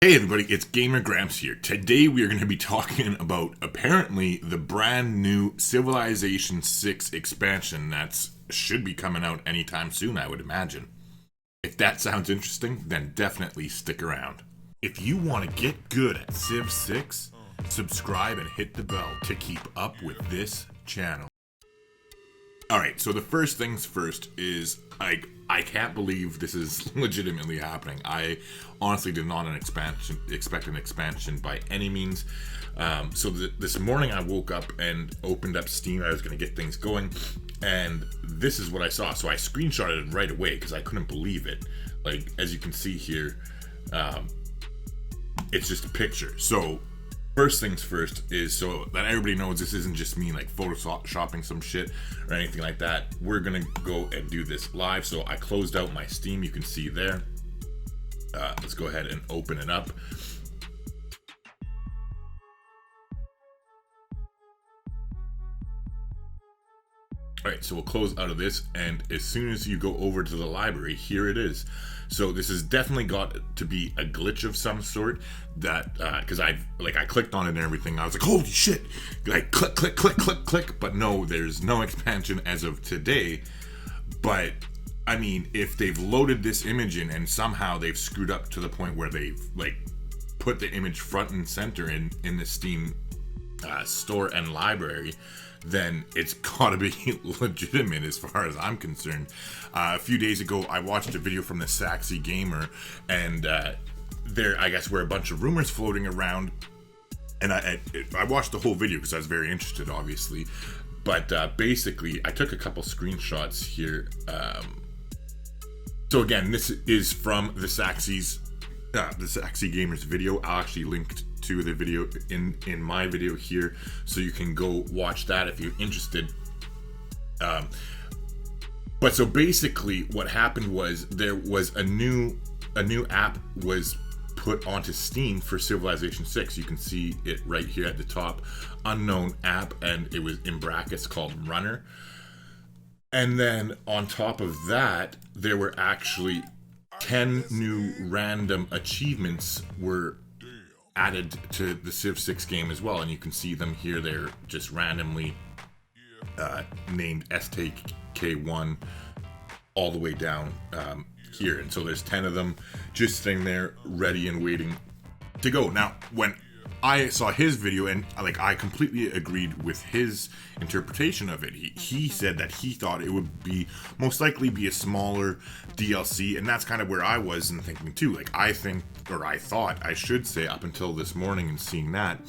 Hey everybody, it's Gamer Grampz here. Today we are going to be talking about apparently the brand new Civilization 6 expansion that should be coming out anytime soon, I would imagine. If that sounds interesting, then definitely stick around. If you want to get good at Civ 6, subscribe and hit the bell to keep up with this channel. Alright, so the first things first is, I can't believe this is legitimately happening. I honestly did not expect an expansion by any means. This morning I woke up and opened up Steam. I was going to get things going, and this is what I saw. So I screenshotted it right away because I couldn't believe it. Like, as you can see here, it's just a picture. So first things first is, so that everybody knows this isn't just me like photoshopping some shit or anything like that. We're gonna go and do this live. So I closed out my Steam, you can see there. Let's go ahead and open it up. Alright, so we'll close out of this, and as soon as you go over to the library, here it is. So this has definitely got to be a glitch of some sort, that because I clicked on it and everything. I was like, holy shit, like click, but no, there's no expansion as of today. But I mean, if they've loaded this image in and somehow they've screwed up to the point where they've like put the image front and center in the Steam store and library, then it's gotta be legitimate as far as I'm concerned. A few days ago, I watched a video from the Saxy Gamer, and there, I guess, were a bunch of rumors floating around, and I watched the whole video because I was very interested, obviously. But basically, I took a couple screenshots here. So again, this is from the Saxy Gamer's video. I'll actually link to the video in my video here, so you can go watch that if you're interested. But so basically what happened was there was a new app was put onto Steam for Civilization 6. You can see it right here at the top, unknown app, and it was in brackets called Runner. And then on top of that, there were actually 10 new random achievements were added to the Civ 6 game as well, and you can see them here. They're just randomly named STK1 all the way down here, and so there's 10 of them just sitting there ready and waiting to go. Now, when I saw his video, and like, I completely agreed with his interpretation of it. He said that he thought it would be most likely be a smaller DLC, and that's kind of where I was in thinking too. Like, I thought I should say, up until this morning and seeing that,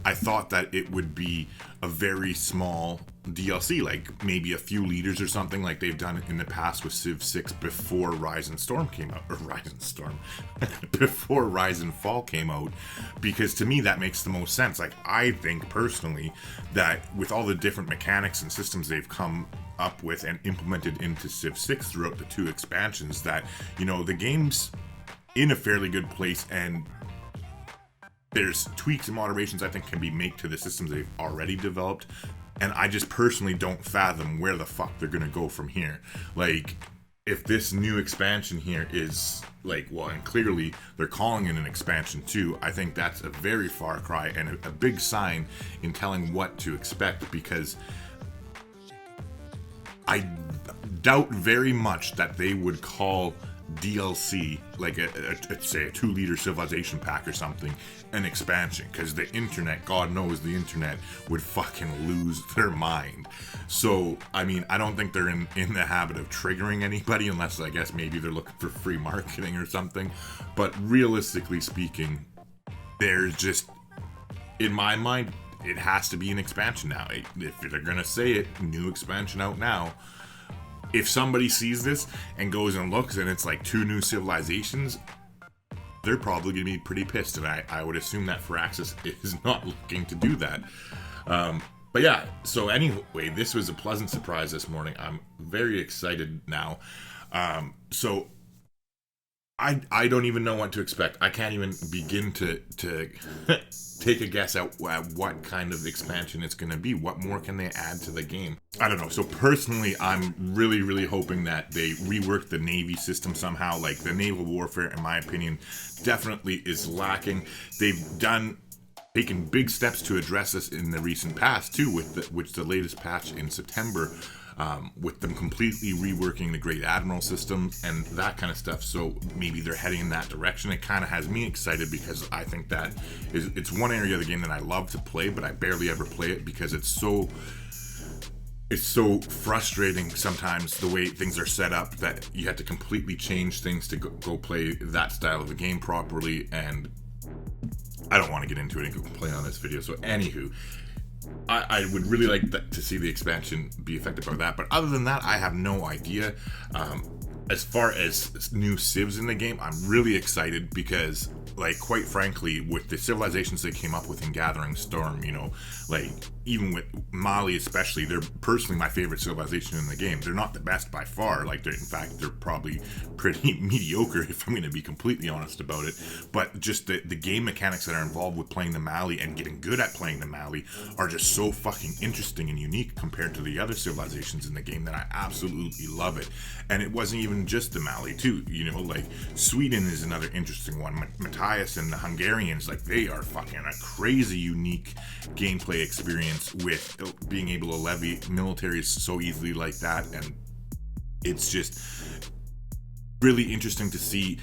I thought that it would be a very small DLC, like maybe a few liters or something, like they've done in the past with Civ 6 before Rise and Storm came out, or before Rise and Fall came out, because to me that makes the most sense. Like, I think personally that with all the different mechanics and systems they've come up with and implemented into Civ 6 throughout the two expansions, that, you know, the game's in a fairly good place, and there's tweaks and moderations I think can be made to the systems they've already developed. And I just personally don't fathom where the fuck they're gonna go from here. Like, if this new expansion here is like, well, and clearly they're calling it an expansion too, I think that's a very far cry and a big sign in telling what to expect, because I doubt very much that they would call DLC, like say a 2-liter Civilization pack or something, an expansion, because the internet, God knows the internet would fucking lose their mind. So I mean, I don't think they're in the habit of triggering anybody, unless I guess maybe they're looking for free marketing or something. But realistically speaking, there's just, in my mind, it has to be an expansion now. If they're gonna say it, new expansion out now. If somebody sees this and goes and looks and it's like 2 new civilizations, they're probably going to be pretty pissed, and I would assume that Firaxis is not looking to do that. But yeah, so anyway, this was a pleasant surprise this morning. I'm very excited now. So I don't even know what to expect. I can't even begin to take a guess at what kind of expansion it's going to be. What more can they add to the game? I don't know. So personally, I'm really hoping that they rework the Navy system somehow. Like, the naval warfare, in my opinion, definitely is lacking. They've taken big steps to address this in the recent past too, with the latest patch in September. With them completely reworking the Great Admiral system and that kind of stuff. So maybe they're heading in that direction. It kind of has me excited because I think that it's one area of the game that I love to play, but I barely ever play it because it's so frustrating sometimes the way things are set up that you have to completely change things to go play that style of a game properly. And I don't want to get into it and go complain on this video. So anywho, I would really like to see the expansion be affected by that. But other than that, I have no idea. As far as new civs in the game, I'm really excited because, like, quite frankly, with the civilizations they came up with in Gathering Storm, you know, like, even with Mali especially, they're personally my favorite civilization in the game. They're not the best by far. Like, in fact, they're probably pretty mediocre if I'm going to be completely honest about it. But just the game mechanics that are involved with playing the Mali and getting good at playing the Mali are just so fucking interesting and unique compared to the other civilizations in the game that I absolutely love it. And it wasn't even just the Mali too, you know, like Sweden is another interesting one. Matthias and the Hungarians, like, they are fucking a crazy unique gameplay experience with being able to levy militaries so easily like that. And it's just really interesting to see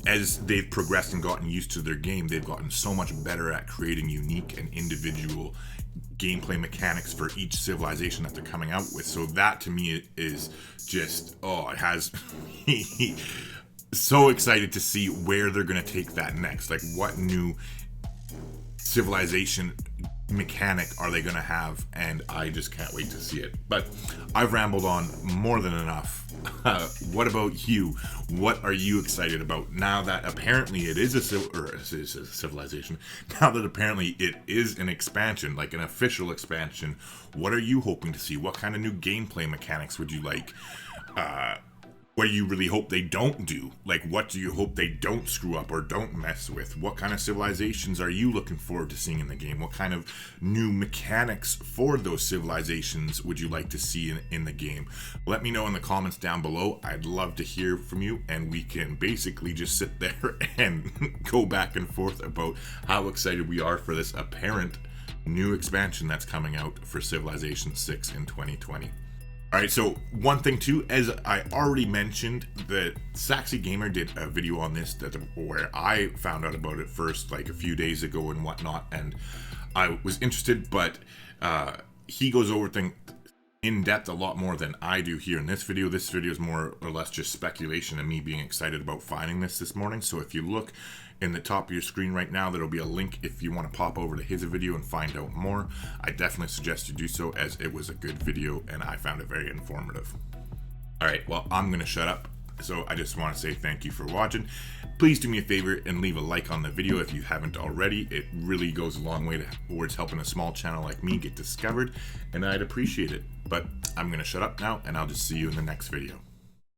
as they've progressed and gotten used to their game, they've gotten so much better at creating unique and individual gameplay mechanics for each civilization that they're coming out with. So that to me is just, it has so excited to see where they're going to take that next. Like, what new civilization mechanic are they going to have? And I just can't wait to see it. But I've rambled on more than enough. What about you? What are you excited about now that apparently it is a civilization? Now that apparently it is an expansion, like an official expansion, what are you hoping to see? What kind of new gameplay mechanics would you like? What do you really hope they don't do? Like, what do you hope they don't screw up or don't mess with? What kind of civilizations are you looking forward to seeing in the game? What kind of new mechanics for those civilizations would you like to see in the game? Let me know in the comments down below. I'd love to hear from you, and we can basically just sit there and go back and forth about how excited we are for this apparent new expansion that's coming out for Civilization 6 in 2020. Alright, so one thing too, as I already mentioned, the Saxy Gamer did a video on this where I found out about it first, like a few days ago and whatnot, and I was interested, but he goes over things in depth a lot more than I do here in this video. This video is more or less just speculation and me being excited about finding this morning. So if you look in the top of your screen right now, there'll be a link if you want to pop over to his video and find out more. I definitely suggest you do so, as it was a good video and I found it very informative. Alright, well, I'm going to shut up. So I just want to say thank you for watching. Please do me a favor and leave a like on the video if you haven't already. It really goes a long way towards helping a small channel like me get discovered, and I'd appreciate it. But I'm going to shut up now, and I'll just see you in the next video.